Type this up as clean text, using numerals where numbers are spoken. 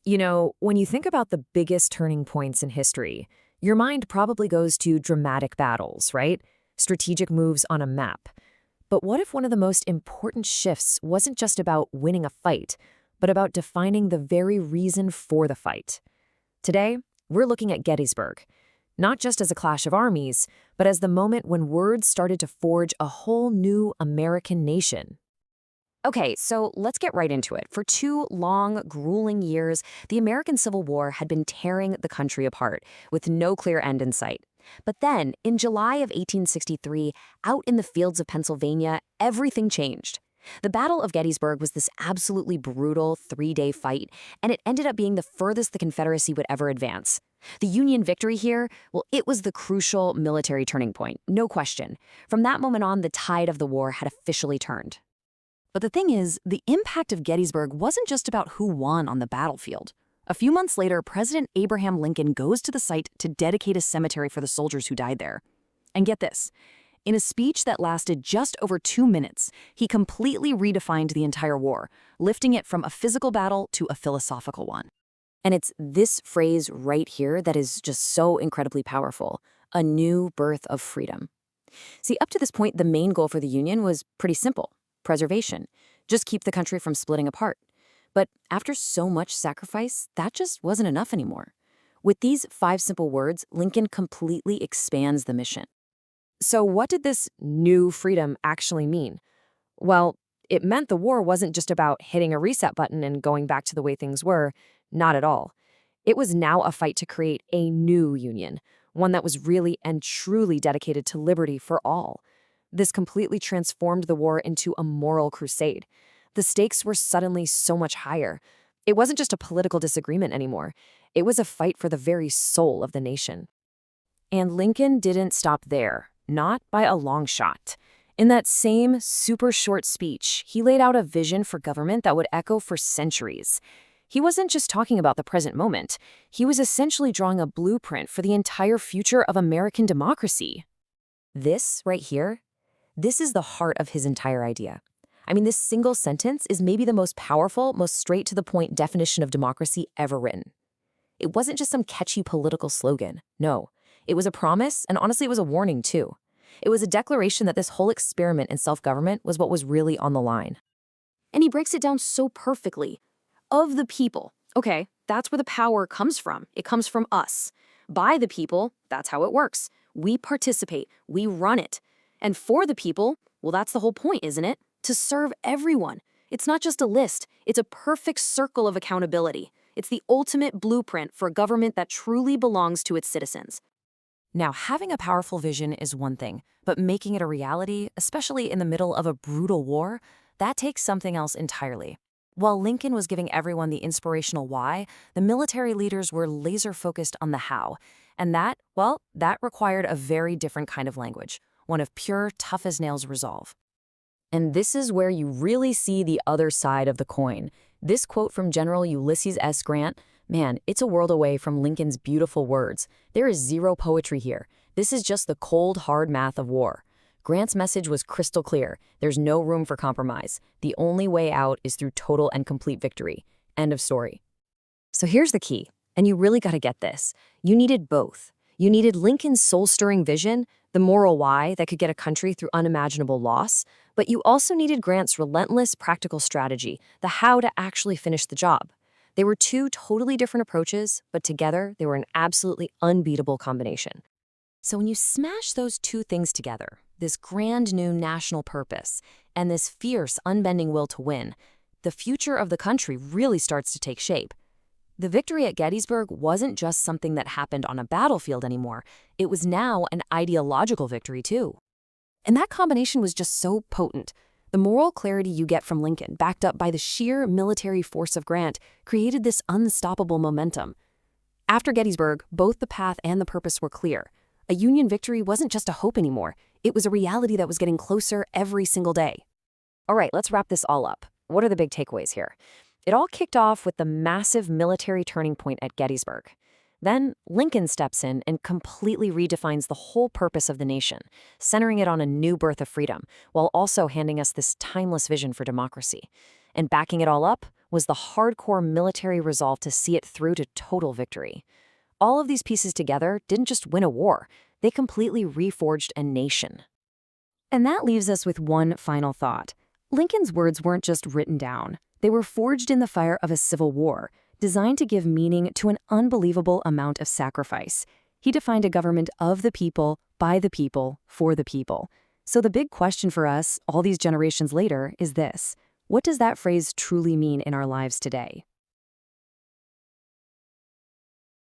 You know, when you think about the biggest turning points in history, your mind probably goes to dramatic battles, right? Strategic moves on a map. But what if one of the most important shifts wasn't just about winning a fight, but about defining the very reason for the fight? Today, we're looking at Gettysburg, not just as a clash of armies, but as the moment when words started to forge a whole new American nation. Okay, so let's get right into it. For 2 long, grueling years, the American Civil War had been tearing the country apart, with no clear end in sight. But then, in July of 1863, out in the fields of Pennsylvania, everything changed. The Battle of Gettysburg was this absolutely brutal 3-day fight, and it ended up being the furthest the Confederacy would ever advance. The Union victory here, well, it was the crucial military turning point, no question. From that moment on, the tide of the war had officially turned. But the thing is, the impact of Gettysburg wasn't just about who won on the battlefield. A few months later, President Abraham Lincoln goes to the site to dedicate a cemetery for the soldiers who died there. And get this, in a speech that lasted just over 2 minutes, he completely redefined the entire war, lifting it from a physical battle to a philosophical one. And it's this phrase right here that is just so incredibly powerful: a new birth of freedom. See, up to this point, the main goal for the Union was pretty simple: preservation. Just keep the country from splitting apart. But after so much sacrifice, that just wasn't enough anymore. With these 5 simple words, Lincoln completely expands the mission. So, what did this new freedom actually mean? Well, it meant the war wasn't just about hitting a reset button and going back to the way things were. Not at all. It was now a fight to create a new union, one that was really and truly dedicated to liberty for all. This completely transformed the war into a moral crusade. The stakes were suddenly so much higher. It wasn't just a political disagreement anymore. It was a fight for the very soul of the nation. And Lincoln didn't stop there, not by a long shot. In that same super short speech, he laid out a vision for government that would echo for centuries. He wasn't just talking about the present moment. He was essentially drawing a blueprint for the entire future of American democracy. This right here, this is the heart of his entire idea. I mean, this single sentence is maybe the most powerful, most straight-to-the-point definition of democracy ever written. It wasn't just some catchy political slogan. No, it was a promise, and honestly, it was a warning, too. It was a declaration that this whole experiment in self-government was what was really on the line. And he breaks it down so perfectly. Of the people. Okay, that's where the power comes from. It comes from us. By the people, that's how it works. We participate. We run it. And for the people, well, that's the whole point, isn't it? To serve everyone. It's not just a list. It's a perfect circle of accountability. It's the ultimate blueprint for a government that truly belongs to its citizens. Now, having a powerful vision is one thing, but making it a reality, especially in the middle of a brutal war, that takes something else entirely. While Lincoln was giving everyone the inspirational why, the military leaders were laser-focused on the how. And that, well, that required a very different kind of language, one of pure, tough-as-nails resolve. And this is where you really see the other side of the coin. This quote from General Ulysses S. Grant, man, it's a world away from Lincoln's beautiful words. There is zero poetry here. This is just the cold, hard math of war. Grant's message was crystal clear. There's no room for compromise. The only way out is through total and complete victory. End of story. So here's the key, and you really got to get this. You needed both. You needed Lincoln's soul-stirring vision, the moral why that could get a country through unimaginable loss, but you also needed Grant's relentless practical strategy, the how to actually finish the job. They were 2 totally different approaches, but together they were an absolutely unbeatable combination. So when you smash those 2 things together, this grand new national purpose and this fierce, unbending will to win, the future of the country really starts to take shape. The victory at Gettysburg wasn't just something that happened on a battlefield anymore. It was now an ideological victory, too. And that combination was just so potent. The moral clarity you get from Lincoln, backed up by the sheer military force of Grant, created this unstoppable momentum. After Gettysburg, both the path and the purpose were clear. A Union victory wasn't just a hope anymore. It was a reality that was getting closer every single day. All right, let's wrap this all up. What are the big takeaways here? It all kicked off with the massive military turning point at Gettysburg. Then Lincoln steps in and completely redefines the whole purpose of the nation, centering it on a new birth of freedom, while also handing us this timeless vision for democracy. And backing it all up, was the hardcore military resolve to see it through to total victory. All of these pieces together didn't just win a war, they completely reforged a nation. And that leaves us with one final thought. Lincoln's words weren't just written down. They were forged in the fire of a civil war, designed to give meaning to an unbelievable amount of sacrifice. He defined a government of the people, by the people, for the people. So the big question for us, all these generations later, is this: what does that phrase truly mean in our lives today?